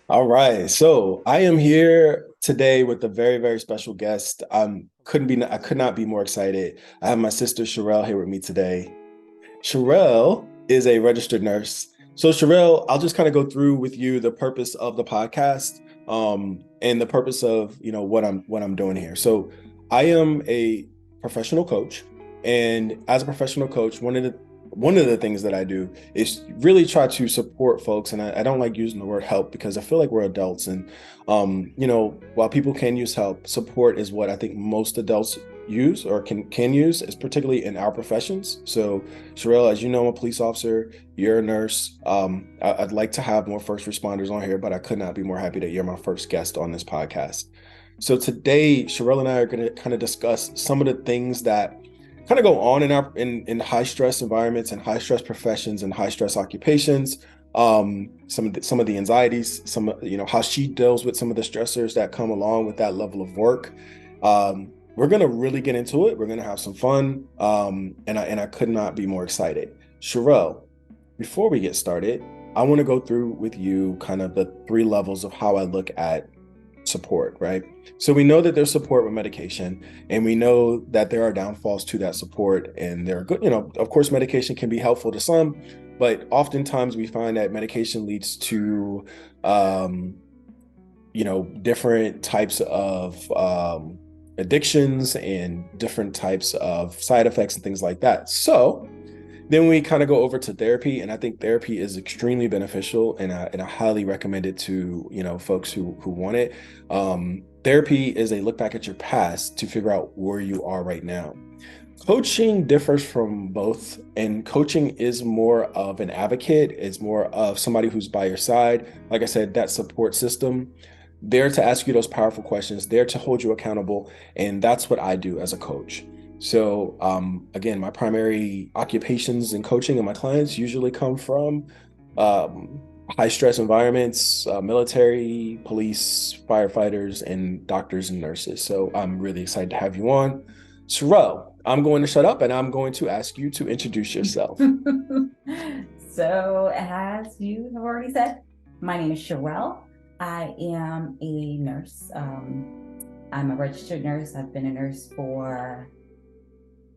All right. So I am here today with a very, very special guest. I could not be more excited. I have my sister Sherelle here with me today. Sherelle is a registered nurse. So Sherelle, I'll just kind of go through with you the purpose of the podcast, and the purpose of, what I'm doing here. So I am a professional coach, and as a professional coach, one of the things that I do is really try to support folks. And I don't like using the word help because I feel like we're adults. And, while people can use help, support is what I think most adults use or can use, is particularly in our professions. So, Sherelle, as you know, I'm a police officer, you're a nurse. I'd like to have more first responders on here, but I could not be more happy that you're my first guest on this podcast. So today, Sherelle and I are going to kind of discuss some of the things that kind of go on in high stress environments and high stress professions and high stress occupations. Some of the anxieties, how she deals with some of the stressors that come along with that level of work. We're gonna really get into it. We're gonna have some fun, and I could not be more excited. Sherelle, before we get started, I want to go through with you kind of the three levels of how I look at support, right? So we know that there's support with medication, and we know that there are downfalls to that support, and there are good, of course, medication can be helpful to some, but oftentimes we find that medication leads to, different types of addictions and different types of side effects and things like that. So then we kind of go over to therapy, and I think therapy is extremely beneficial, and I highly recommend it to folks who want it. Therapy is a look back at your past to figure out where you are right now. Coaching differs from both, and coaching is more of an advocate, is more of somebody who's by your side. Like I said, that support system, there to ask you those powerful questions, there to hold you accountable, and that's what I do as a coach. So, again, my primary occupations in coaching and my clients usually come from high stress environments, military, police, firefighters, and doctors and nurses. So I'm really excited to have you on. Sherelle, I'm going to shut up and I'm going to ask you to introduce yourself. So, as you have already said, my name is Sherelle. I am a nurse. I'm a registered nurse. I've been a nurse for,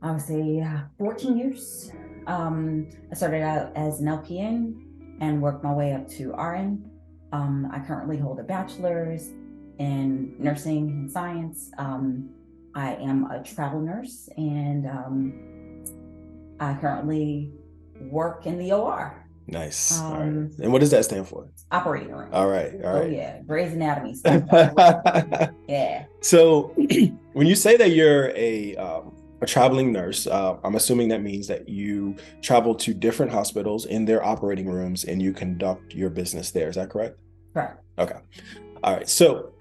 I would say, 14 years. I started out as an LPN and worked my way up to RN. I currently hold a bachelor's in nursing and science. I am a travel nurse, and I currently work in the OR. Nice. All right. And what does that stand for? Operating room. All right. All Oh right. yeah, Grey's Anatomy stuff. Yeah. So when you say that you're a traveling nurse, I'm assuming that means that you travel to different hospitals in their operating rooms and you conduct your business there. Is that correct? Correct. Okay. All right. So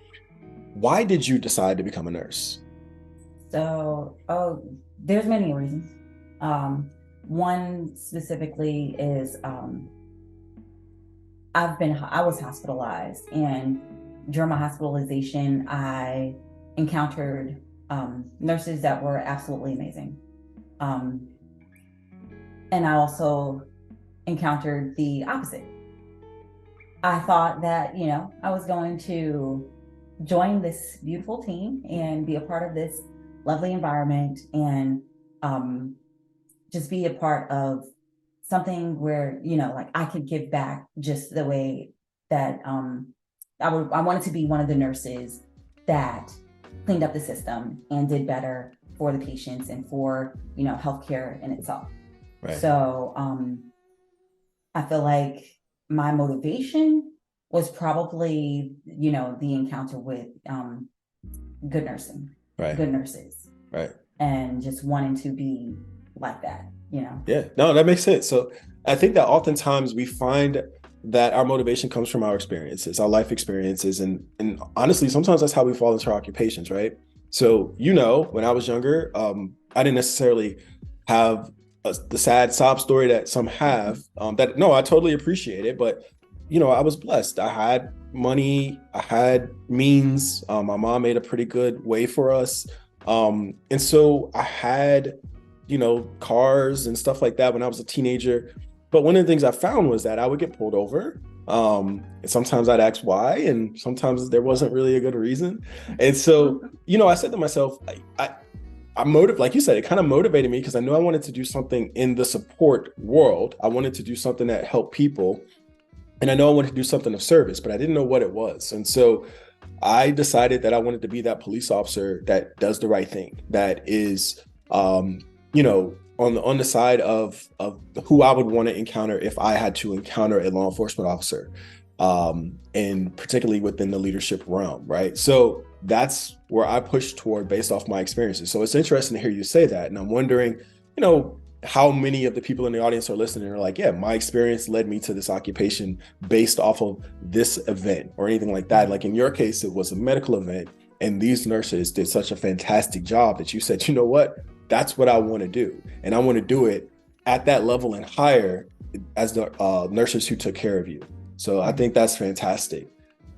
why did you decide to become a nurse? So, there's many reasons. One specifically is I was hospitalized, and during my hospitalization, I encountered nurses that were absolutely amazing. Um, and I also encountered the opposite. I thought that, I was going to join this beautiful team and be a part of this lovely environment, and um, just be a part of something where, like I could give back just the way that I wanted to be one of the nurses that cleaned up the system and did better for the patients and for, healthcare in itself. Right. So I feel like my motivation was probably, the encounter with good nursing, Right. good nurses, Right. and just wanting to be like that. Yeah. No, that makes sense. So I think that oftentimes we find that our motivation comes from our experiences, our life experiences, and honestly, sometimes that's how we fall into our occupations, right? So, when I was younger, I didn't necessarily have the sad sob story that some have. That no, I totally appreciate it, but I was blessed. I had money, I had means. My mom made a pretty good way for us, and so I had cars and stuff like that when I was a teenager. But one of the things I found was that I would get pulled over And sometimes I'd ask why, and sometimes there wasn't really a good reason. And so, I said to myself, I motive, like you said, it kind of motivated me because I knew I wanted to do something in the support world. I wanted to do something that helped people. And I know I wanted to do something of service, but I didn't know what it was. And so I decided that I wanted to be that police officer that does the right thing, that is, on the side of who I would want to encounter if I had to encounter a law enforcement officer, and particularly within the leadership realm, right? So that's where I push toward based off my experiences. So it's interesting to hear you say that, and I'm wondering, how many of the people in the audience are listening are like, yeah, my experience led me to this occupation based off of this event or anything like that. Like in your case, it was a medical event, and these nurses did such a fantastic job that you said, you know what, that's what I want to do. And I want to do it at that level and higher as the nurses who took care of you. So I think that's fantastic.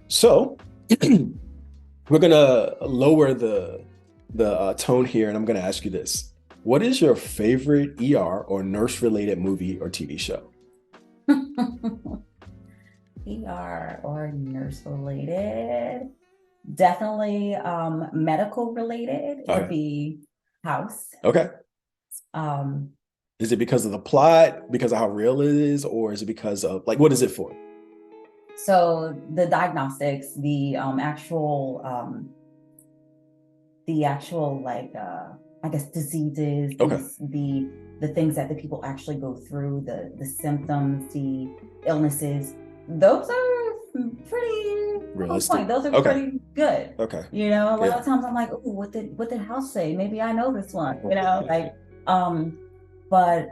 So we're going to lower the tone here, and I'm going to ask you this. What is your favorite ER or nurse-related movie or TV show? ER or nurse related? Definitely medical related would be House. Okay. Um, Is it because of the plot, because of how real it is, or is it because of what is it for? so the diagnostics, the actual I guess diseases, Okay. the things that the people actually go through, the symptoms, the illnesses, those are pretty Realistic. Those are Okay. pretty good. Okay. A lot of times I'm like, oh, what did House say? Maybe I know this one. But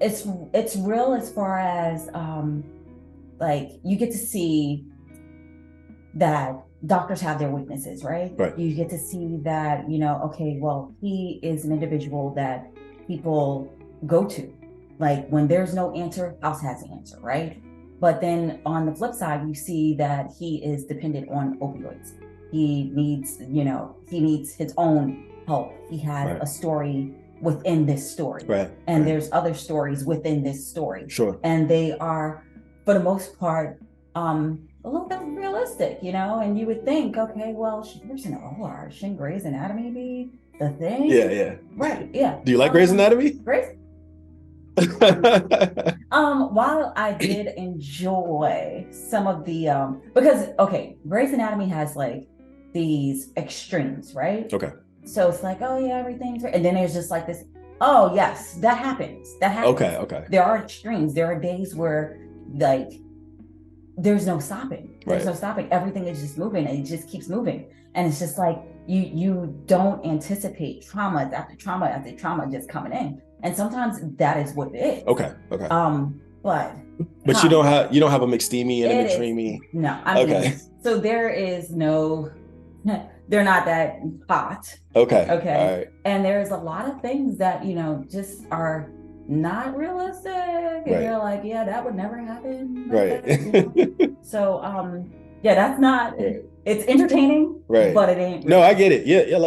it's real as far as you get to see that doctors have their weaknesses, right? Right. You get to see that, okay, well, he is an individual that people go to. Like when there's no answer, House has an answer, right? But then on the flip side, you see that he is dependent on opioids. He needs his own help. He has a story within this story. Right. And there's other stories within this story. Sure. And they are, for the most part, a little bit realistic, and you would think, okay, well, there's an OR. Shouldn't Grey's Anatomy be the thing? Yeah. Right, yeah. Do you like Grey's Anatomy? Grey's? While I did enjoy some of the, because, okay, Grey's Anatomy has these extremes, right? Okay. So it's like, oh yeah, everything's right. And then there's just this, oh yes, that happens. Okay. There are extremes. There are days where there's no stopping. There's no stopping. Everything is just moving, and it just keeps moving. And it's just like you don't anticipate trauma after trauma after trauma just coming in. And sometimes that is what it is. Okay. But you don't have a McSteamy and a McDreamy. No. Okay. So there is no. They're not that hot. Okay. All right. And there's a lot of things that just are not realistic, and you're like, yeah, that would never happen. So that's not. It's entertaining, but it ain't. No, I get it. Yeah.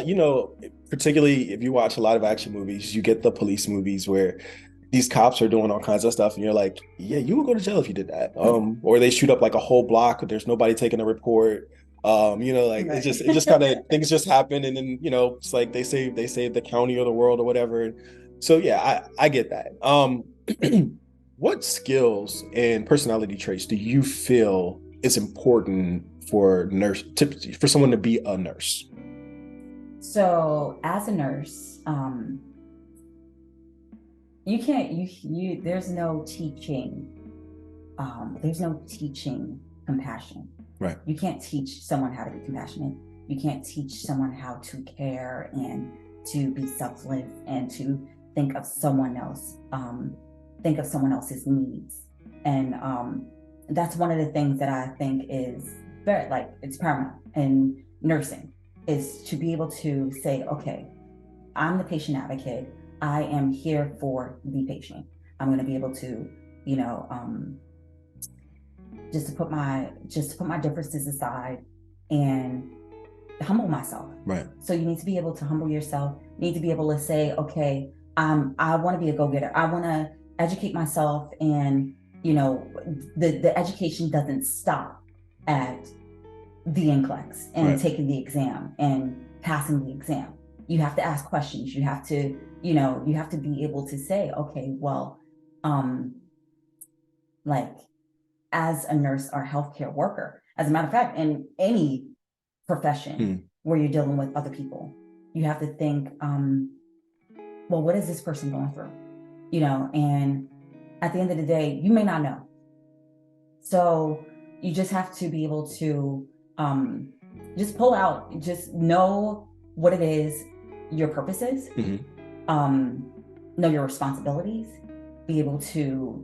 Particularly if you watch a lot of action movies, you get the police movies where these cops are doing all kinds of stuff, and you're like, yeah, you would go to jail if you did that. Or they shoot up a whole block, but there's nobody taking a report. It just kind of things just happen, and then it's like they save the county or the world or whatever. So yeah, I get that. What skills and personality traits do you feel is important for someone to be a nurse? So as a nurse, you can't there's no teaching compassion. Right. You can't teach someone how to be compassionate. You can't teach someone how to care and to be selfless and to think of someone else, think of someone else's needs. And that's one of the things that I think is very, it's paramount in nursing, is to be able to say, okay, I'm the patient advocate. I am here for the patient. I'm going to be able to, just to put my differences aside and humble myself. Right. So you need to be able to humble yourself. You need to be able to say, okay, I want to be a go-getter. I want to educate myself and the education doesn't stop at the NCLEX and taking the exam and passing the exam. You have to ask questions. You have to be able to say, okay, well, like, as a nurse or healthcare worker, as a matter of fact, in any profession where you're dealing with other people, you have to think, well, what is this person going through? And at the end of the day, you may not know. So you just have to be able to just pull out, just know what it is, your purpose is, know your responsibilities, be able to,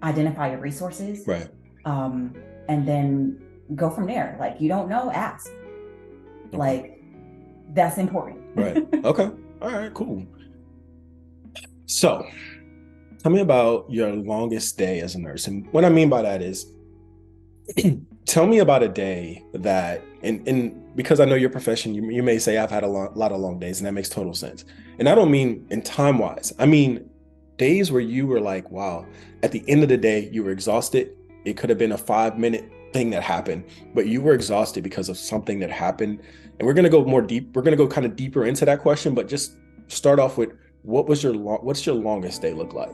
identify your resources, right, and then go from there. Like, you don't know, ask. Okay. Like, that's important. Right. Okay. All right, cool. So tell me about your longest day as a nurse. And what I mean by that is, tell me about a day that, and because I know your profession, you may say I've had a lot of long days, and that makes total sense. And I don't mean in time wise. I mean days where you were like, wow, at the end of the day, you were exhausted. It could have been a 5-minute thing that happened, but you were exhausted because of something that happened. And we're going to go more deep. We're going to go kind of deeper into that question, but just start off with, what's your longest day look like?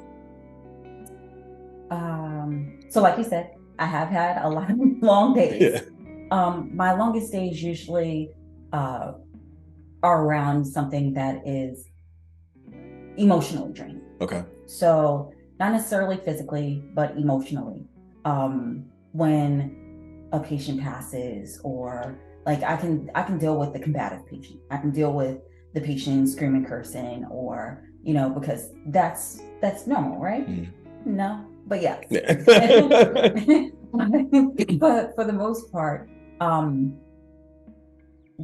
So like you said, I have had a lot of long days. My longest days usually are around something that is emotionally draining. Okay. So not necessarily physically, but emotionally. When a patient passes, or like, I can deal with the combative patient. I can deal with the patient screaming, cursing, or because that's normal, right? No, but yes. But for the most part,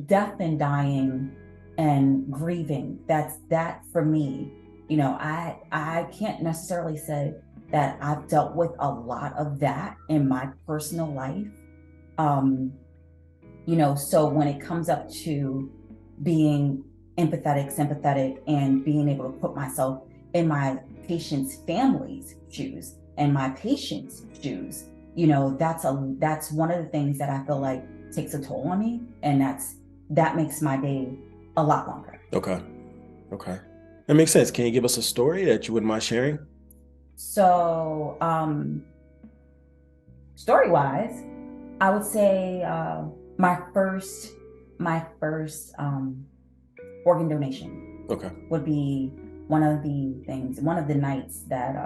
death and dying and grieving, that for me, I can't necessarily say that I've dealt with a lot of that in my personal life. So when it comes up to being empathetic, sympathetic, and being able to put myself in my patient's family's shoes and my patient's shoes, that's one of the things that I feel like takes a toll on me, and that makes my day a lot longer. Okay. That makes sense. Can you give us a story that you wouldn't mind sharing? So, story-wise, I would say my first organ donation would be one of the nights that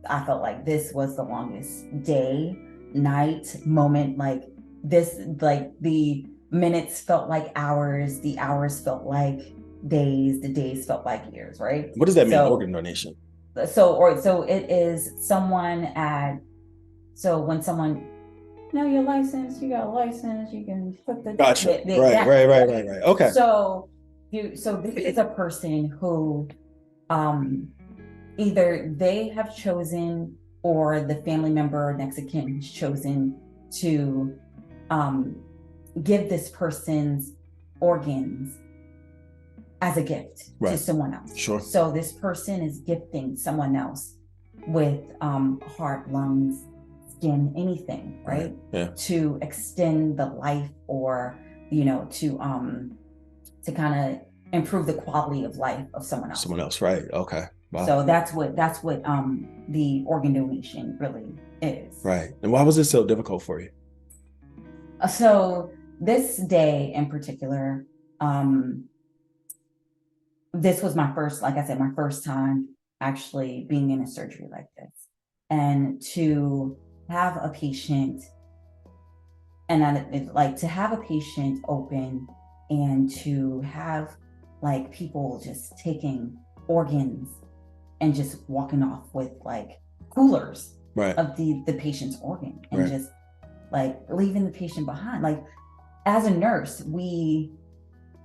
I felt like this was the longest day, night, moment. Like this, like the minutes felt like hours, the hours felt like days, the days felt like years, right? What does that mean, organ donation? So it is someone when someone, your license, you got a license, you can put the gotcha. Right. Okay. So this is a person who either they have chosen, or the family member next of kin has chosen to give this person's organs as a gift to someone else. Sure. So this person is gifting someone else with heart, lungs, skin, anything, right? Yeah. To extend the life, or to kind of improve the quality of life of someone else. Right? Okay. Wow. So that's what the organ donation really is. Right. And why was it so difficult for you? So this day in particular, this was my first, like I said, my first time actually being in a surgery like this, and to have a patient, to have a patient open, and to have like people just taking organs and just walking off with like coolers of the patient's organ, and just like leaving the patient behind. Like, as a nurse, we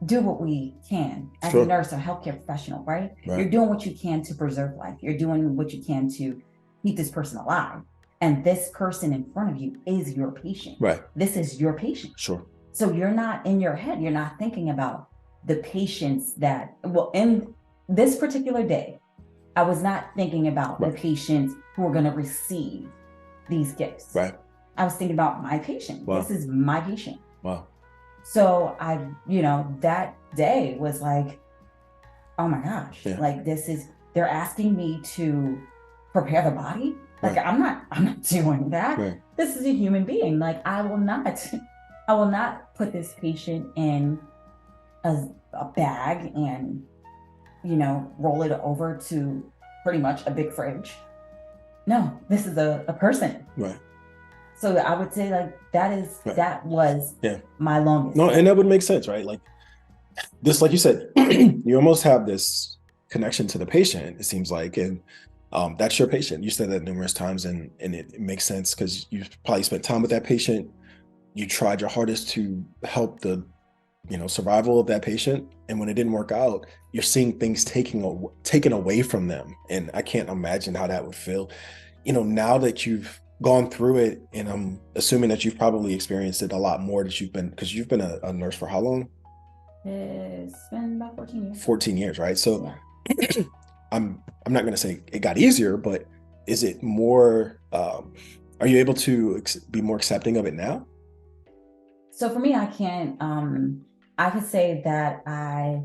do what we can as a nurse or healthcare professional, right? You're doing what you can to preserve life. You're doing what you can to keep this person alive. And this person in front of you is your patient. Right. This is your patient. Sure. So you're not, in your head, you're not thinking about the patients that, well, in this particular day, I was not thinking about the Right. patients who are going to receive these gifts. Right. I was thinking about my patient. Wow. This is my patient. Wow. So I, that day was like, oh my gosh, Yeah. like they're asking me to prepare the body. Like Right. I'm not doing that. Right. This is a human being. Like I will not put this patient in a bag and, roll it over to pretty much a big fridge. No, this is a person. Right. So I would say like Right. that was Yeah. my longest. No, and that would make sense, right? Like this, like you said, you almost have this connection to the patient, it seems like, and that's your patient. You said that numerous times, and it makes sense because you probably spent time with that patient. You tried your hardest to help the survival of that patient, and when it didn't work out, you're seeing things taken away from them, and I can't imagine how that would feel. Now that you've gone through it, and I'm assuming that you've probably experienced it a lot more, that because you've been a nurse for how long? It's been about 14 years. 14 years, right? So yeah. I'm not going to say it got easier, but is it more, are you able to be more accepting of it now? So for me, I could say that I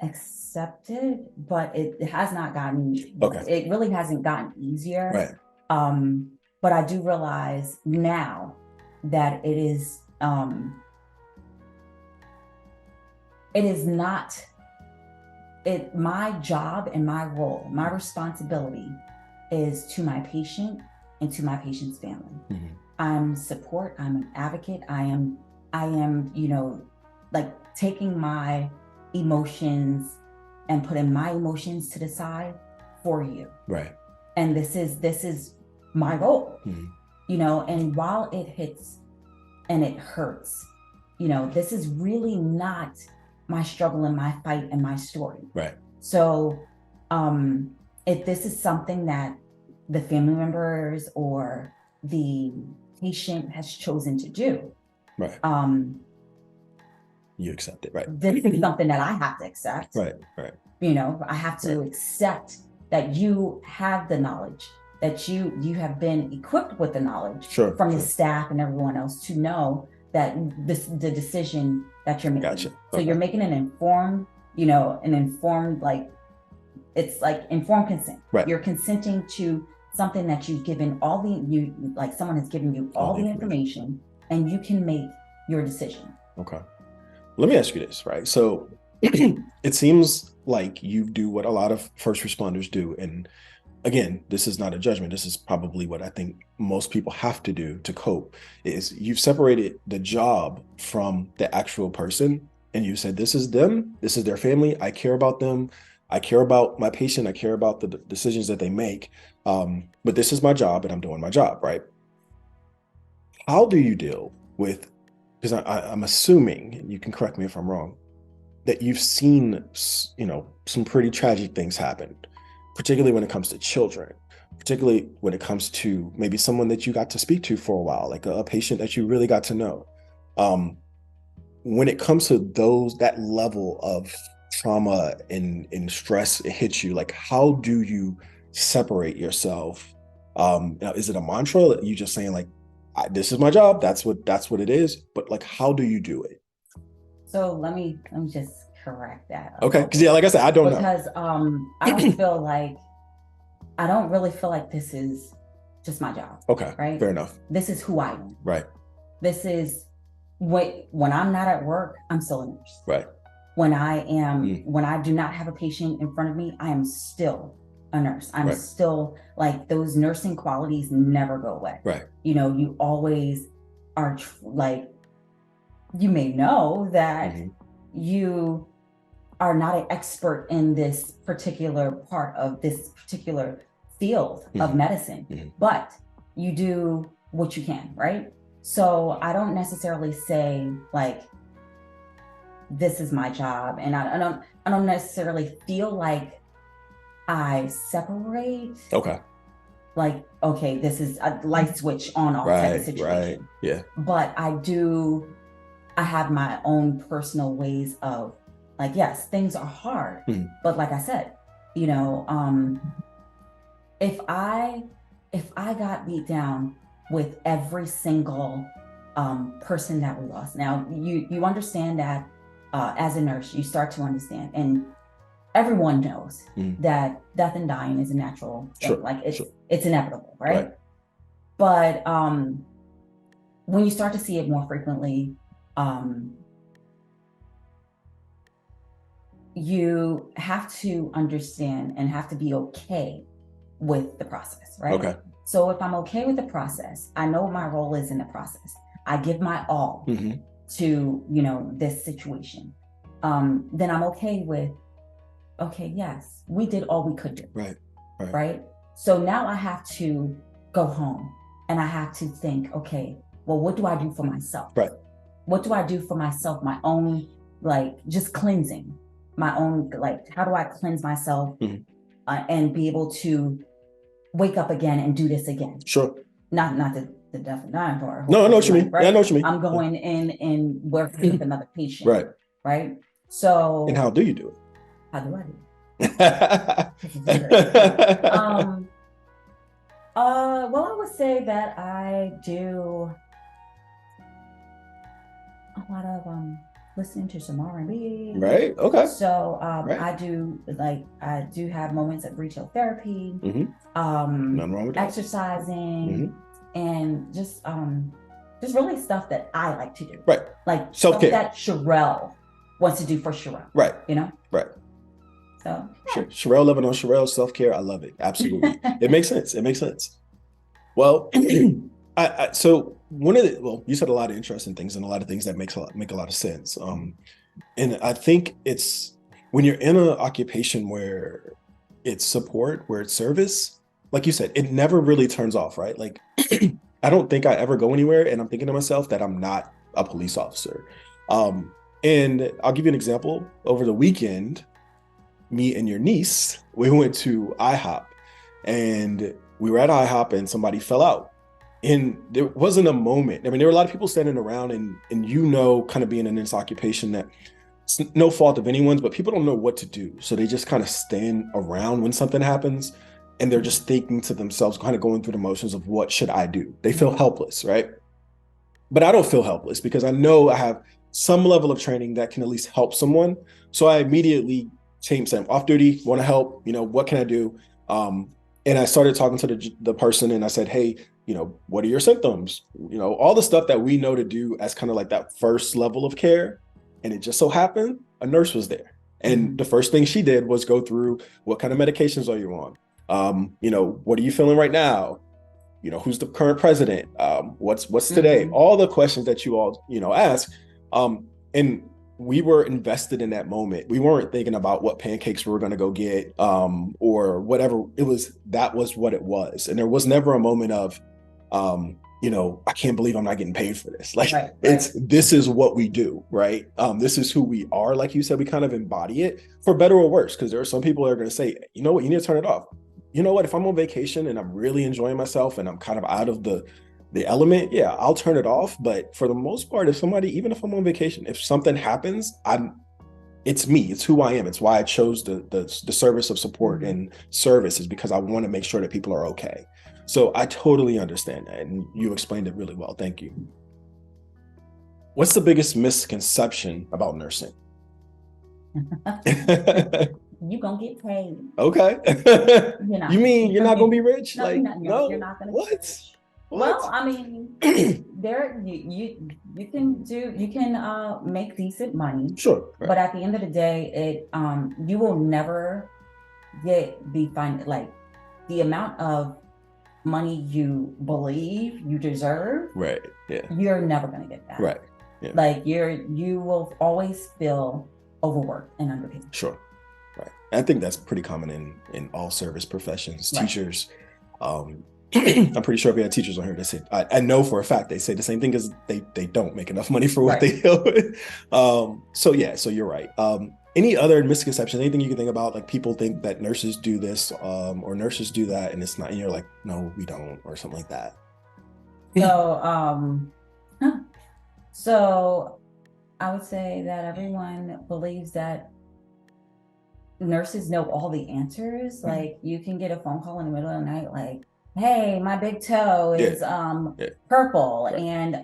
accepted, but it has not gotten, Okay. It really hasn't gotten easier. Right. But I do realize now that it is not my job and my role, my responsibility is to my patient and to my patient's family. Mm-hmm. I'm support, I'm an advocate. I am, like taking my emotions and putting my emotions to the side for you. Right. And this is my goal. Mm-hmm. And while it hits and it hurts, this is really not my struggle and my fight and my story. Right. So if this is something that the family members or the patient has chosen to do, right, you accept it, right? This is something that I have to accept. Right. I have to accept that you have the knowledge, that you have been equipped with the knowledge from the staff and everyone else to know that the decision that you're making. Gotcha. So you're making an informed, like, it's like informed consent. Right. You're consenting to something that you've given someone has given you all the information, and you can make your decision. Okay. Let me ask you this, right? So it seems like you do what a lot of first responders do. And again, this is not a judgment. This is probably what I think most people have to do to cope, is you've separated the job from the actual person. And you said, this is them, this is their family. I care about them. I care about my patient. I care about the decisions that they make. But this is my job and I'm doing my job, right? How do you deal with, because I'm assuming, and you can correct me if I'm wrong, that you've seen, some pretty tragic things happen, particularly when it comes to children, particularly when it comes to maybe someone that you got to speak to for a while, like a patient that you really got to know. When it comes to that level of trauma and stress, it hits you, like, how do you separate yourself? Now, is it a mantra that you just saying like, this is my job, that's what it is, but like, how do you do it? So let me just correct that. Okay, because like I said, I don't know, because I don't really feel like this is just my job. Okay, right, fair enough. This is who I am. Right. This is when I'm not at work, I'm still a nurse. Right. When I do not have a patient in front of me, I am still a nurse. I'm still, like, those nursing qualities never go away. Right. You always are like, you may know that you are not an expert in this particular part of this particular field of medicine, but you do what you can, right? So I don't necessarily say like, this is my job, and I don't necessarily feel like I separate. Okay. Like, okay, this is a light switch on off type of situation. Right. Yeah. But I have my own personal ways of, like, yes, things are hard, but like I said, You know, if I got beat down with every single person that we lost. Now you understand that as a nurse, you start to understand, and everyone knows that death and dying is a natural thing. Sure. Like Sure. it's inevitable, right? Right. But when you start to see it more frequently, um, you have to understand and have to be okay with the process, right? Okay. So if I'm okay with the process, I know what my role is in the process. I give my all to, you know, this situation. Then I'm okay with, okay, yes, we did all we could do. Right. Right. Right. So now I have to go home and I have to think, okay, well, what do I do for myself? Right. What do I do for myself? My own, like, just cleansing, my own, like, how do I cleanse myself and be able to wake up again and do this again? Sure. Not the death and dying part. No, I know what you mean. Right? Yeah, I know what you mean. I'm going in and working with another patient. Right. Right. So. And how do you do it? How do I do it? Well, I would say that I do a lot of listening to some R&B. Right. Okay. So right. I do have moments of retail therapy, Nothing wrong with that. exercising, and just really stuff that I like to do. Right. Like self-care that Sherelle wants to do for Sherelle. Right. You know? Right. So yeah. Sherelle living on Sherelle self-care. I love it. Absolutely. It makes sense. It makes sense. Well, so you said a lot of interesting things and a lot of things that make a lot of sense. And I think it's when you're in an occupation where it's support, where it's service, like you said, it never really turns off, right? Like I don't think I ever go anywhere and I'm thinking to myself that I'm not a police officer. And I'll give you an example. Over the weekend, me and your niece, we went to IHOP and we were at IHOP and somebody fell out. And there wasn't a moment. I mean, there were a lot of people standing around and kind of being in this occupation that it's no fault of anyone's, but people don't know what to do. So they just kind of stand around when something happens and they're just thinking to themselves, kind of going through the motions of what should I do? They feel helpless, right? But I don't feel helpless because I know I have some level of training that can at least help someone. So I immediately changed, saying, off duty, want to help, what can I do? And I started talking to the person and I said, hey, what are your symptoms? All the stuff that we know to do as kind of like that first level of care. And it just so happened a nurse was there. And the first thing she did was go through, what kind of medications are you on? What are you feeling right now? Who's the current president? What's today? All the questions that you all, ask. And we were invested in that moment. We weren't thinking about what pancakes we were going to go get or whatever. That was what it was. And there was never a moment of, I can't believe I'm not getting paid for this. Like this is what we do, right? This is who we are. Like you said, we kind of embody it for better or worse, because there are some people that are going to say, you know what, you need to turn it off. You know what, if I'm on vacation and I'm really enjoying myself and I'm kind of out of the element, yeah, I'll turn it off. But for the most part, if I'm on vacation, if something happens, it's me, it's who I am. It's why I chose the service of support and service, is because I want to make sure that people are okay. So I totally understand that. And you explained it really well. Thank you. What's the biggest misconception about nursing? You gonna get paid. Okay. You mean you're not gonna be rich? No, no, you're not gonna what? Be rich. Well, I mean, there you can make decent money. Sure. Right. But at the end of the day, you will never like the amount of money you believe you deserve. Right. Yeah. You're never gonna get that. Right. Yeah. Like you will always feel overworked and underpaid. Sure. Right. I think that's pretty common in all service professions. Right. Teachers, I'm pretty sure if we had teachers on here, they say, I know for a fact they say the same thing, because they don't make enough money for what they deal with. So you're right. Any other misconceptions, anything you can think about, like people think that nurses do this or nurses do that and it's not, and you're like, no, we don't, or something like that. So I would say that everyone believes that nurses know all the answers. Like you can get a phone call in the middle of the night, like, hey, my big toe is Yeah. purple Right. and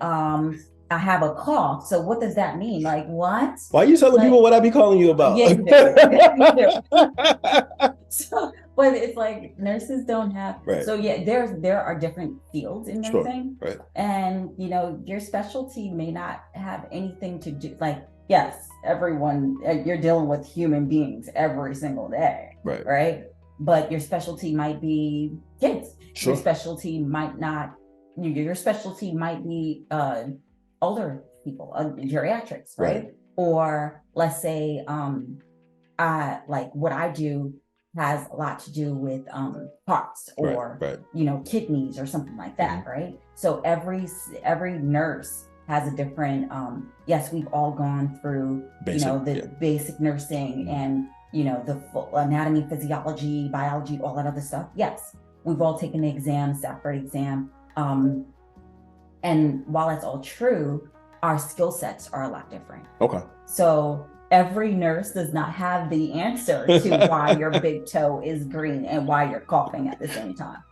I have a cough. So what does that mean? Like what? Why are you telling Like people what I be calling you about? yeah, you do. You do. So, but it's like nurses don't have. Right. So yeah, there are different fields in Sure. nursing, Right. and your specialty may not have anything to do. Like yes, everyone you're dealing with human beings every single day, Right. right? But your specialty might be kids. Sure. Your specialty might not. Your specialty might be older people, geriatrics, right? Or let's say like what I do has a lot to do with hearts or kidneys or something like that, right? So every nurse has a different yes, we've all gone through the basic nursing and the full anatomy, physiology, biology, all that other stuff. Yes, we've all taken the exam, Stafford exam, and while that's all true, our skill sets are a lot different. Okay. So every nurse does not have the answer to why your big toe is green and why you're coughing at the same time.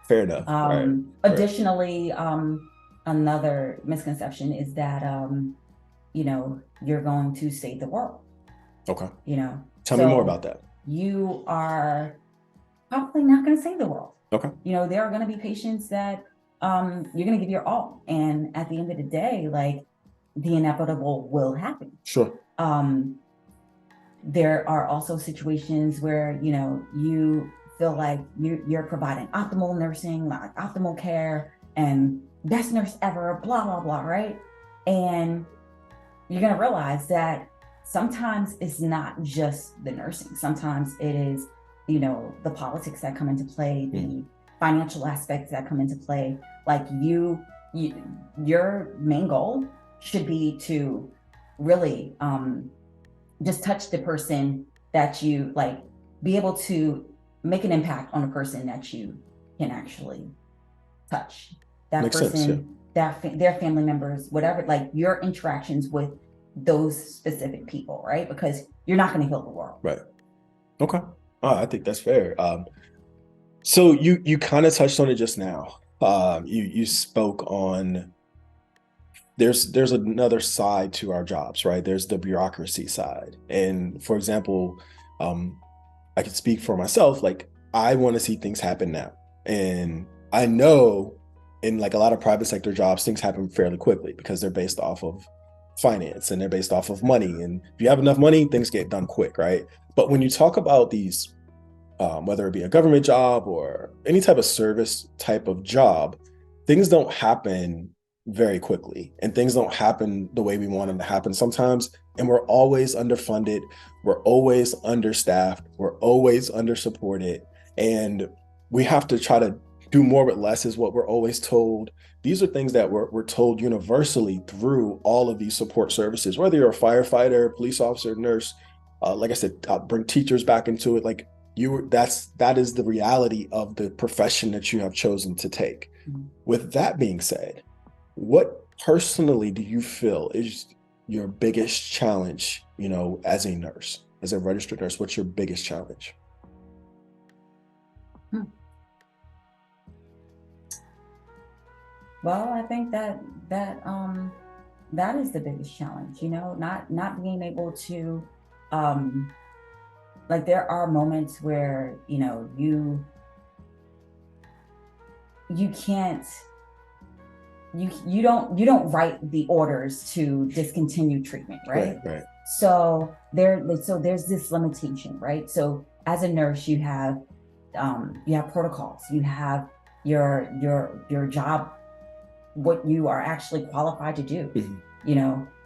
Fair enough. Additionally, another misconception is that you're going to save the world. Okay. Tell me more about that. You are probably not going to save the world. Okay. There are going to be patients that you're going to give your all, and at the end of the day, like the inevitable will happen. Sure. There are also situations where you feel like you're providing optimal nursing, like optimal care, and best nurse ever, blah blah blah, right? And you're going to realize that sometimes it's not just the nursing. Sometimes it is the politics that come into play, the financial aspects that come into play. Like your main goal should be to really just touch the person that you like, be able to make an impact on a person that you can actually touch. That Makes person, sense, their family members, whatever, like your interactions with those specific people, right? Because you're not going to heal the world. Right. Okay. I think that's fair. So you kind of touched on it just now. You spoke on there's another side to our jobs, right? There's the bureaucracy side. And for example, I can speak for myself, like I want to see things happen now. And I know in like a lot of private sector jobs, things happen fairly quickly because they're based off of finance and they're based off of money. And if you have enough money, things get done quick, right? But when you talk about these, whether it be a government job or any type of service type of job, things don't happen very quickly and things don't happen the way we want them to happen sometimes. And we're always underfunded. We're always understaffed. We're always undersupported. And we have to try to do more with less is what we're always told. These are things that we're told universally through all of these support services, whether you're a firefighter, police officer, nurse, like I said, bring teachers back into it. Like that is the reality of the profession that you have chosen to take. With that being said, what personally do you feel is your biggest challenge, as a nurse, as a registered nurse? What's your biggest challenge? Well, I think that is the biggest challenge, not being able to, like there are moments where, you can't, you don't write the orders to discontinue treatment, right? Right. So there's this limitation, right? So as a nurse, you have protocols, you have your job, what you are actually qualified to do,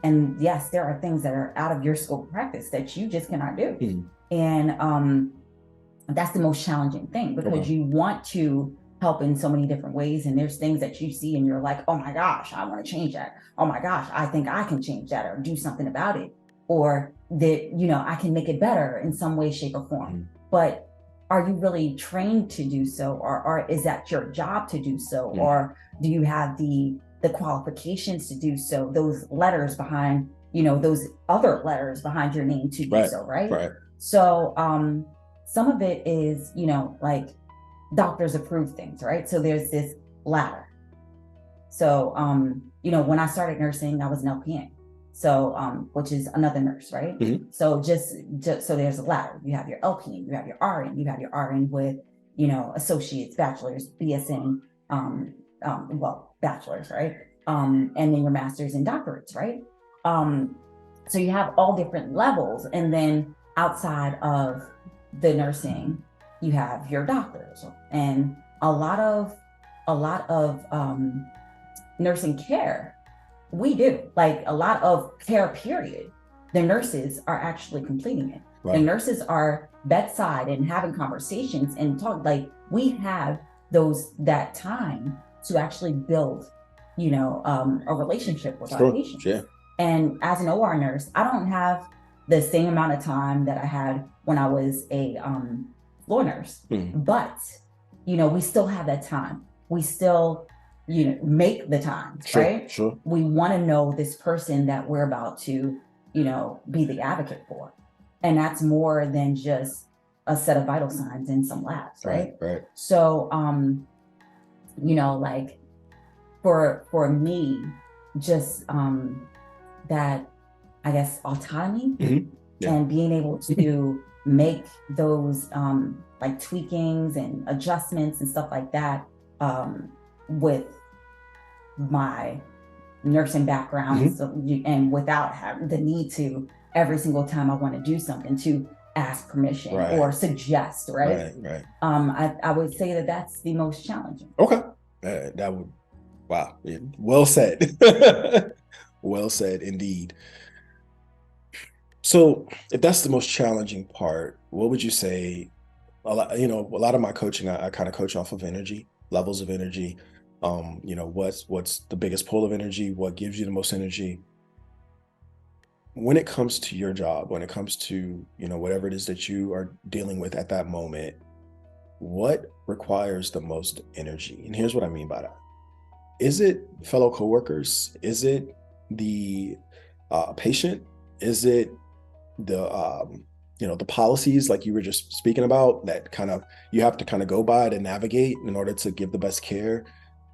and yes, there are things that are out of your scope of practice that you just cannot do. And that's the most challenging thing because you want to help in so many different ways. And there's things that you see and you're like, oh my gosh, I want to change that. Oh my gosh, I think I can change that or do something about it. Or that, I can make it better in some way, shape or form. But are you really trained to do so? Or is that your job to do so? Or do you have the qualifications to do so? Those letters behind, those other letters behind your name to do so, right? So some of it is, like doctors approve things, right? So there's this ladder. So, when I started nursing, I was an LPN. So, which is another nurse, right? Mm-hmm. So just so there's a ladder. You have your LPN, you have your RN, you have your RN with, associates, bachelors, BSN, bachelors, right? And then your masters and doctorates, right? So you have all different levels, and then outside of the nursing, you have your doctors, and a lot of nursing care, we do like a lot of care, period. The nurses are actually completing it. The Wow. nurses are bedside and having conversations and talk, like we have that time to actually build, a relationship with our Sure. patients. Yeah. And as an OR nurse, I don't have the same amount of time that I had when I was a floor nurse, but we still have that time. We still make the time, Sure. right? Sure. We want to know this person that we're about to, be the advocate for. And that's more than just a set of vital signs in some labs, right? Right. So, like for me, just that, I guess, autonomy Yeah. and being able to make those like tweakings and adjustments and stuff like that with my nursing background, and without having the need to every single time I want to do something to ask permission or suggest, right? I would say that that's the most challenging. Okay. That would, wow. Yeah. Well said. Well said indeed. So if that's the most challenging part, what would you say? A lot of my coaching, I kind of coach off of energy, levels of energy. What's the biggest pull of energy? What gives you the most energy? When it comes to your job, when it comes to, whatever it is that you are dealing with at that moment, what requires the most energy? And here's what I mean by that. Is it fellow coworkers? Is it the patient? Is it the policies like you were just speaking about that kind of you have to kind of go by to navigate in order to give the best care?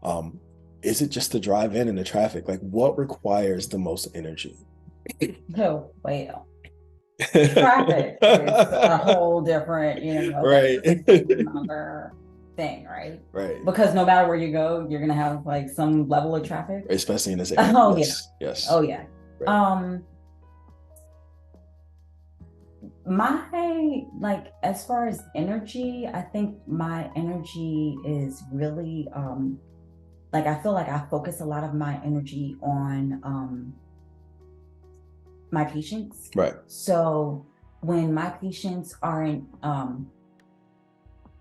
Um, is it just the drive in and the traffic? Like what requires the most energy? Oh, well, traffic is a whole different, Right. another thing, right? Right. Because no matter where you go, you're gonna have like some level of traffic. Especially in this area. Oh Yes. yeah. Yes. Oh yeah. Right. My, like, as far as energy, I think my energy is really like I feel like I focus a lot of my energy on my patients. Right. So when my patients aren't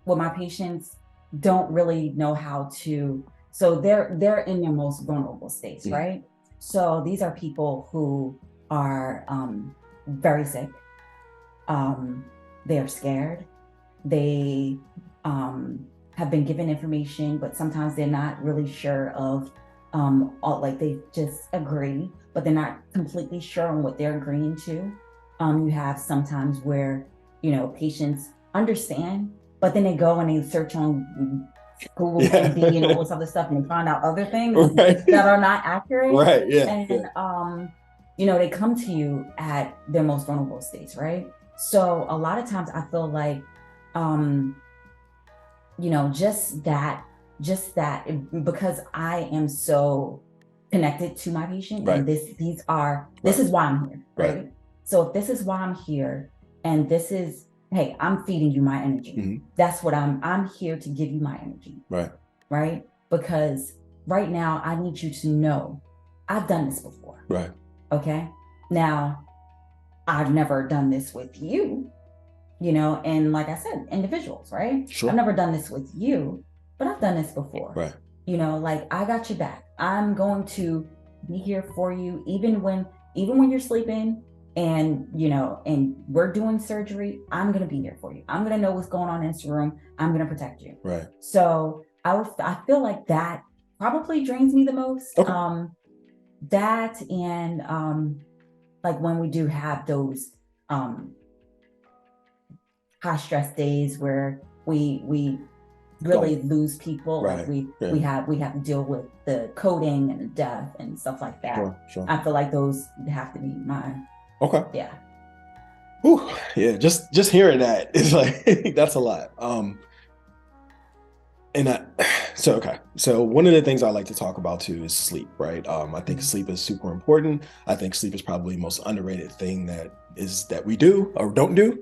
when my patients don't really know how to, so they're in their most vulnerable states, right? So these are people who are very sick. They're scared. They have been given information, but sometimes they're not really sure of like they just agree, but they're not completely sure on what they're agreeing to. You have sometimes where, patients understand, but then they go and they search on Google MD and all this other stuff and they find out other things that are not accurate. Right. Yeah. And they come to you at their most vulnerable states, right? So a lot of times I feel like just that because I am so connected to my patient, and this is why I'm here, right? So if this is why I'm here, and this is, hey, I'm feeding you my energy. That's what I'm here to give you my energy. Right? Because right now I need you to know I've done this before. Right. Okay. Now, I've never done this with you, and like I said, individuals, right? Sure. I've never done this with you, but I've done this before. Right. Like I got your back. I'm going to be here for you, even when you're sleeping and, and we're doing surgery, I'm going to be here for you. I'm going to know what's going on in this room. I'm going to protect you. Right. So I feel like that probably drains me the most. Okay. That and, like when we do have those high stress days where we really Don't. lose people. Like Right. Yeah. we have to deal with the coding and the death and stuff like that. Sure. Sure. I feel like those have to be my, Okay. yeah. Whew. Yeah. Just hearing that is like that's a lot. And so okay. So one of the things I like to talk about too is sleep, right? I think sleep is super important. I think sleep is probably the most underrated thing that we do or don't do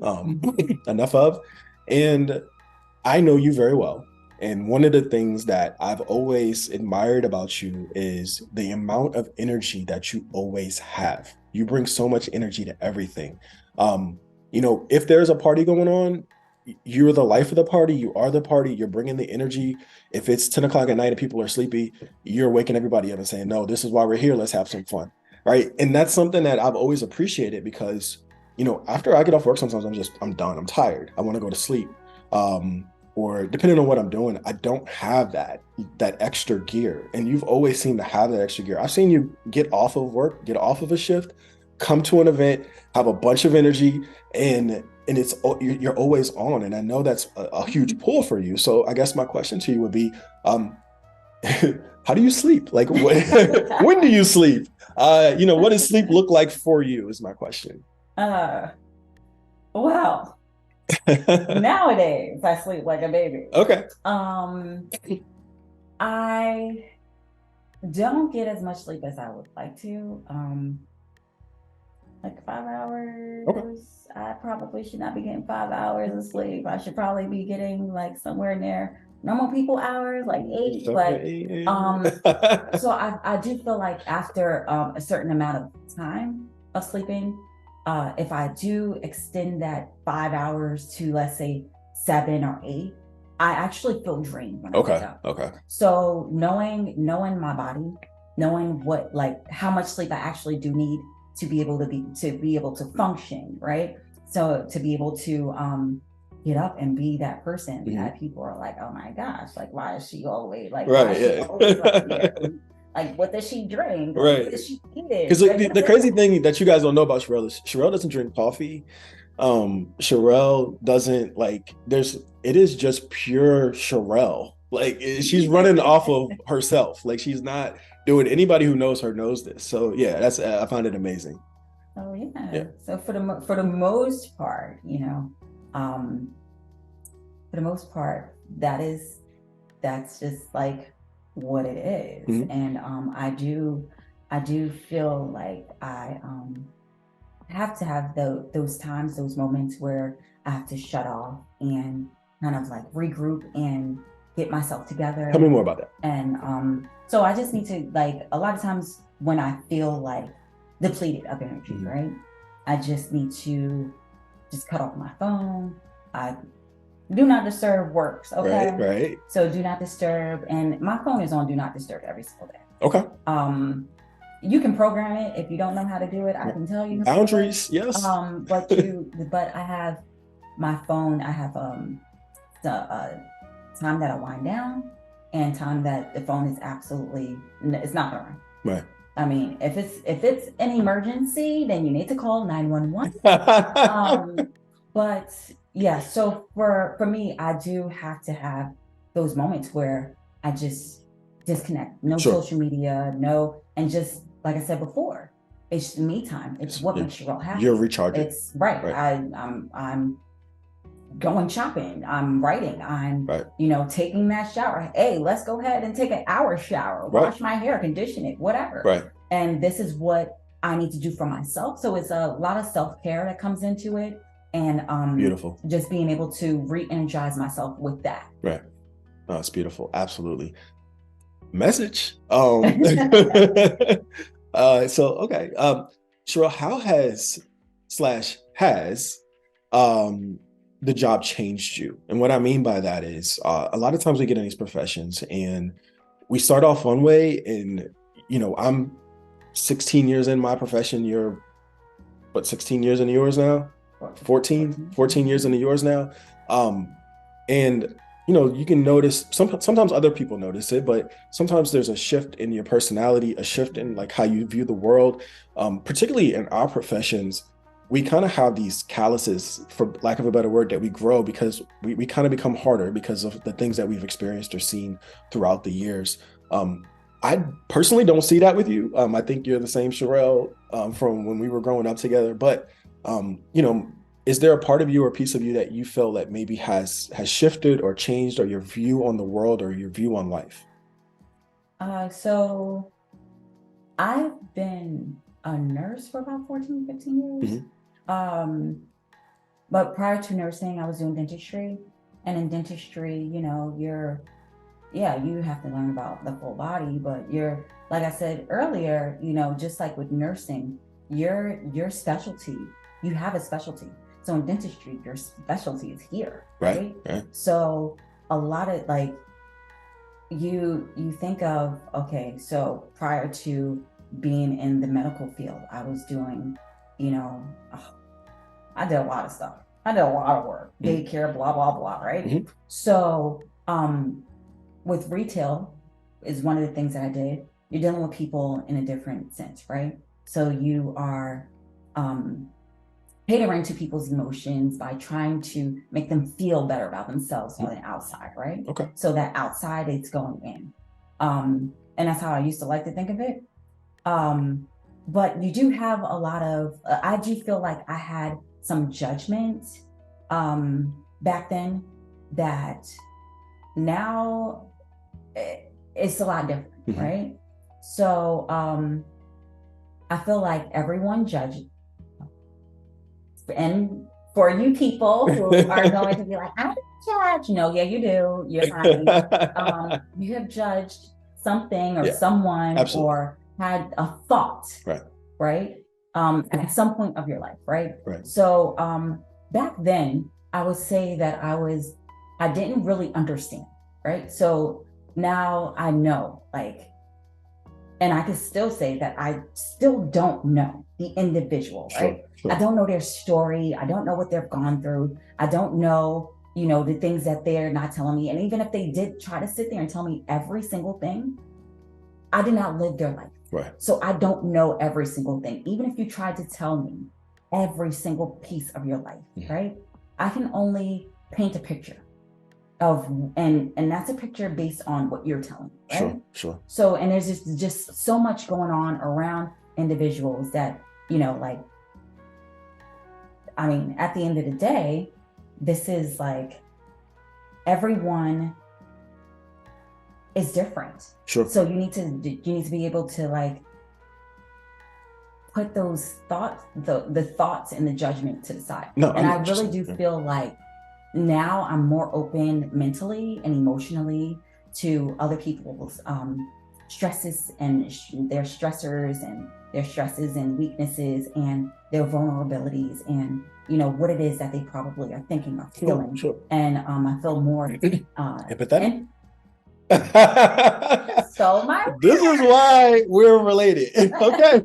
enough of. And I know you very well. And one of the things that I've always admired about you is the amount of energy that you always have. You bring so much energy to everything. If there's a party going on, you're the life of the party. You are the party. You're bringing the energy. If it's 10 o'clock at night and people are sleepy, you're waking everybody up and saying, no, this is why we're here. Let's have some fun. Right. And that's something that I've always appreciated because, after I get off work, sometimes I'm done. I'm tired. I want to go to sleep. Or depending on what I'm doing, I don't have that extra gear. And you've always seemed to have that extra gear. I've seen you get off of work, get off of a shift, come to an event, have a bunch of energy, and you're always on. And I know that's a huge pull for you. So I guess my question to you would be, how do you sleep? Like when do you sleep? What does sleep look like for you is my question. Well, nowadays I sleep like a baby. Okay. I don't get as much sleep as I would like to. Like 5 hours. Okay. I probably should not be getting 5 hours of sleep. I should probably be getting like somewhere near normal people hours, like 8. But so I do feel like after a certain amount of time of sleeping, if I do extend that 5 hours to, let's say, 7 or 8, I actually feel drained when I wake up. Okay. So knowing my body, knowing how much sleep I actually do need to be able to function, right? So to be able to get up and be that person that people are like, oh my gosh, like why is she always like, right? Why is she always like here? Like, what does she drink? Right. What does she eat? Because the crazy thing that you guys don't know about Sherelle is Sherelle doesn't drink coffee. Sherelle doesn't it is just pure Sherelle. Like she's running off of herself. Like she's not doing, anybody who knows her knows this. So yeah, I find it amazing. Oh yeah. So for the most part, for the most part, that's just like what it is. Mm-hmm. And I do feel like I have to have those times, those moments where I have to shut off and kind of like regroup and get myself together. Tell me more about that. And so I just need to, like, a lot of times when I feel like depleted of energy, right? I just need to just cut off my phone. Do not disturb works, okay? Right. So do not disturb, and my phone is on do not disturb every single day. Okay. You can program it. If you don't know how to do it, I can tell you. Boundaries, yes. But I have my phone. I have the time that I wind down and time that the phone is absolutely, it's not gonna ring. Right. I mean, if it's an emergency, then you need to call 911. But yeah, so for me, I do have to have those moments where I just disconnect. No social media, and just like I said before, it's me time. It's what makes Sherelle happy. You're recharging. It's right. I'm going shopping. I'm writing. I'm taking that shower. Hey, let's go ahead and take an hour shower. Wash my hair, condition it, whatever. Right. And this is what I need to do for myself. So it's a lot of self-care that comes into it. And beautiful. Just being able to re-energize myself with that. Right. Oh, it's beautiful. Absolutely. Message. So okay. Sherelle, how has the job changed you? And what I mean by that is a lot of times we get in these professions and we start off one way, and I'm 16 years in my profession. You're 16 years into yours now? 14 years into yours now. And you can notice sometimes other people notice it, but sometimes there's a shift in your personality, a shift in like how you view the world. Particularly in our professions, we kind of have these calluses, for lack of a better word, that we grow because we kind of become harder because of the things that we've experienced or seen throughout the years. I personally don't see that with you. I think you're the same Sherelle from when we were growing up together. But you know, is there a part of you or piece of you that you feel that maybe has shifted or changed, or your view on the world or your view on life? So I've been a nurse for about 14, 15 years. Um, but prior to nursing, I was doing dentistry. And in dentistry, you have to learn about the full body, but like I said earlier, just like with nursing, your specialty, you have a specialty. So in dentistry, your specialty is here, right? Right. So a lot of like you think of, okay, so prior to being in the medical field, I was doing, you know, I did a lot of stuff. I did a lot of work, daycare, blah, blah, blah, right? So with retail is one of the things that I did. You're dealing with people in a different sense, right? So you are catering to people's emotions by trying to make them feel better about themselves on the outside, right? Okay. So that outside it's going in. And that's how I used to like to think of it. But you do have a lot of, I do feel like I had some judgment back then that now it's a lot different, right? So I feel like everyone judges. And for you people who are going to be like, I don't judge. No, yeah, you do. You're fine. You have judged something or someone absolutely. or had a thought, right? At some point of your life, right? So back then, I would say that I didn't really understand, right? So now I know, like, and I can still say that I still don't know the individual, right? Sure. I don't know their story. I don't know what they've gone through. I don't know, the things that they're not telling me. And even if they did try to sit there and tell me every single thing, I did not live their life. Right. So I don't know every single thing. Even if you tried to tell me every single piece of your life, right? I can only paint a picture of, and that's a picture based on what you're telling me, right? Sure. So, and there's just so much going on around individuals that, I mean, at the end of the day, this is like, everyone is different. Sure. So you need to be able to like put those thoughts, the thoughts and the judgment to the side. No, and I really do feel like now I'm more open mentally and emotionally to other people's stresses and their stressors and their stresses and weaknesses and their vulnerabilities and what it is that they probably are thinking or feeling. Sure. And I feel more empathetic. So this is why we're related. Okay.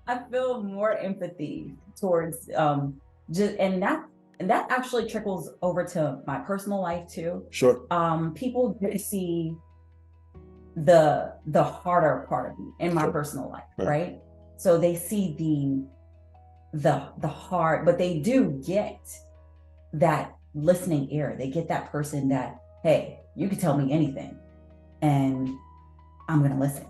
I feel more empathy towards and that actually trickles over to my personal life too. Sure. People see the harder part of me in my personal life, right? So they see the hard, but they do get that listening ear. They get that person that, hey, you can tell me anything and I'm gonna listen.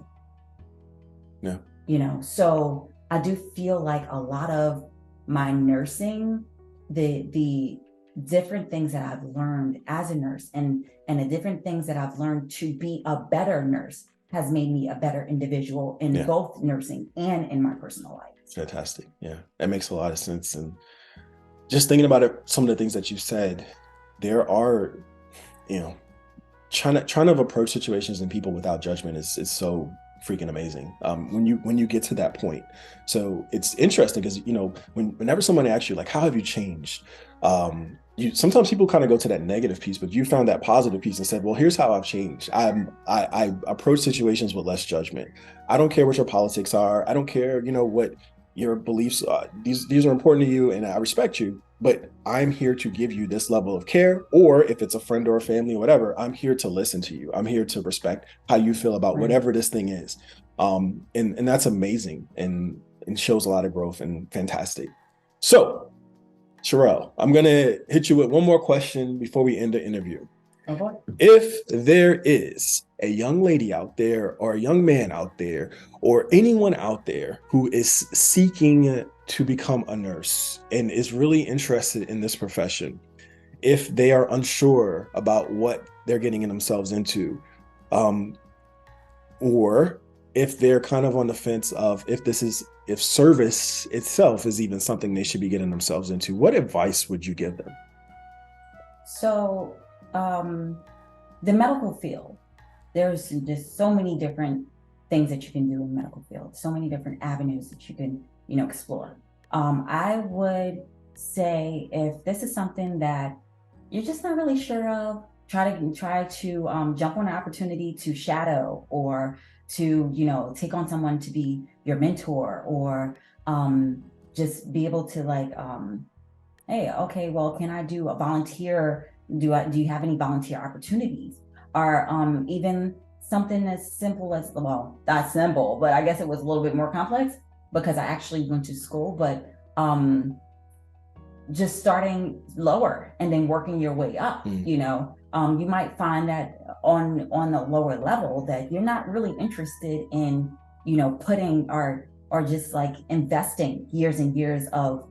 Yeah. So I do feel like a lot of my nursing, the different things that I've learned as a nurse and the different things that I've learned to be a better nurse has made me a better individual in both nursing and in my personal life. Fantastic. Yeah, that makes a lot of sense. And just thinking about it, some of the things that you said, there are, trying to approach situations and people without judgment is so freaking amazing when you get to that point. So it's interesting because whenever someone asks you like, how have you changed, sometimes people kind of go to that negative piece, but you found that positive piece and said, well, here's how I've changed. I approach situations with less judgment. I don't care what your politics are. I don't care what your beliefs are. These are important to you and I respect you, but I'm here to give you this level of care, or if it's a friend or a family or whatever, I'm here to listen to you. I'm here to respect how you feel about whatever this thing is. And that's amazing. And and shows a lot of growth and fantastic. So, Sherelle, I'm going to hit you with one more question before we end the interview. Okay. If there is a young lady out there or a young man out there or anyone out there who is seeking to become a nurse and is really interested in this profession, if they are unsure about what they're getting themselves into, or if they're kind of on the fence of if service itself is even something they should be getting themselves into, what advice would you give them? So, the medical field, there's just so many different things that you can do in the medical field, so many different avenues that you can, explore. I would say if this is something that you're just not really sure of, try to jump on an opportunity to shadow or to, take on someone to be your mentor, or just be able to hey, okay, well, can I do a volunteer? Do you have any volunteer opportunities? Or even something as simple as, well, not simple, but I guess it was a little bit more complex because I actually went to school, but just starting lower and then working your way up. You might find that on the lower level that you're not really interested in, putting or just like investing years and years of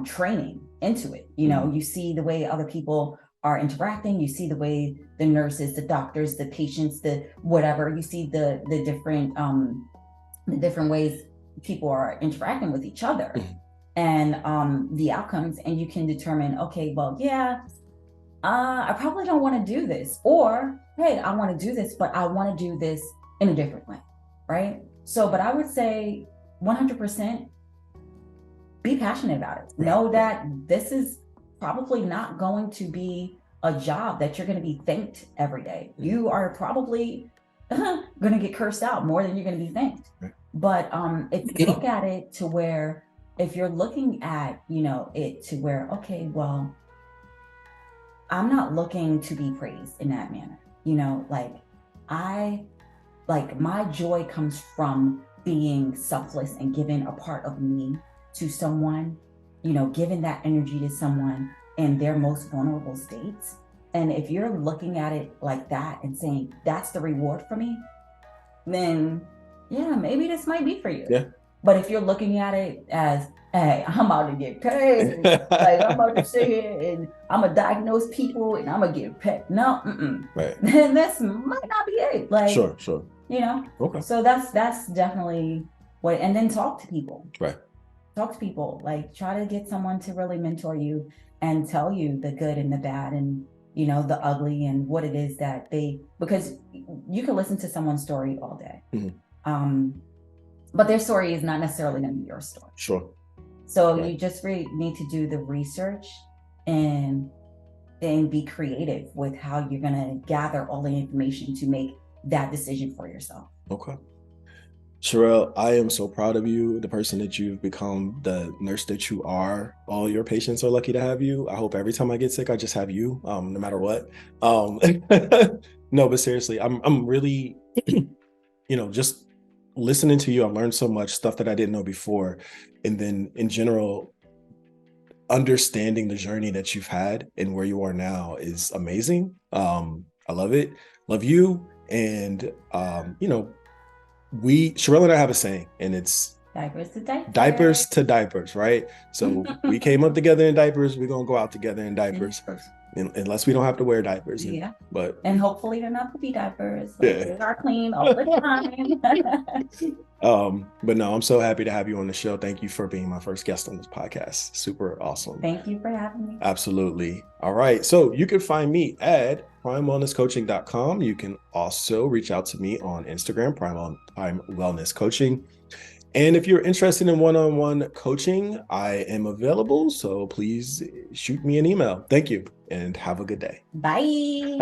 training into it. You see the way other people are interacting, you see the way the nurses, the doctors, the patients, the whatever, you see the different ways people are interacting with each other and the outcomes, and you can determine, okay, well, yeah, I probably don't want to do this, or hey, I want to do this, but I want to do this in a different way, right? So, but I would say 100% be passionate about it. Right. Know that this is probably not going to be a job that you're going to be thanked every day. You are probably going to get cursed out more than you're going to be thanked. Right. But if you look at it to where, if you're looking at, it to where, okay, well, I'm not looking to be praised in that manner. My joy comes from being selfless and giving a part of me to someone, giving that energy to someone in their most vulnerable states. And if you're looking at it like that and saying, that's the reward for me, then yeah, maybe this might be for you. Yeah. But if you're looking at it as, hey, I'm about to get paid, like I'm about to sit here and I'm gonna diagnose people and I'm gonna get paid. No, right. Then this might not be it. Like, sure. Okay. So that's definitely what. And then talk to people. Right. Talk to people. Like, try to get someone to really mentor you and tell you the good and the bad and the ugly and what it is that because you can listen to someone's story all day. But their story is not necessarily going to be your story. Sure. So right. You just really need to do the research and then be creative with how you're going to gather all the information to make that decision for yourself. Okay. Sherelle, I am so proud of you, the person that you've become, the nurse that you are. All your patients are lucky to have you. I hope every time I get sick, I just have you, no matter what. No, but seriously, I'm really, just listening to you. I've learned so much stuff that I didn't know before. And then in general, understanding the journey that you've had and where you are now is amazing. I love it. Love you. And, Sherelle and I have a saying, and it's diapers to diapers. Diapers to diapers, right? So we came up together in diapers. We're going to go out together in diapers. Unless we don't have to wear diapers. Yeah. And hopefully they're not poopy diapers. They are clean all the time. But no, I'm so happy to have you on the show. Thank you for being my first guest on this podcast. Super awesome. Thank you for having me. Absolutely. All right. So you can find me at primewellnesscoaching.com. You can also reach out to me on Instagram, Prime Wellness Coaching. And if you're interested in one-on-one coaching, I am available. So please shoot me an email. Thank you and have a good day. Bye.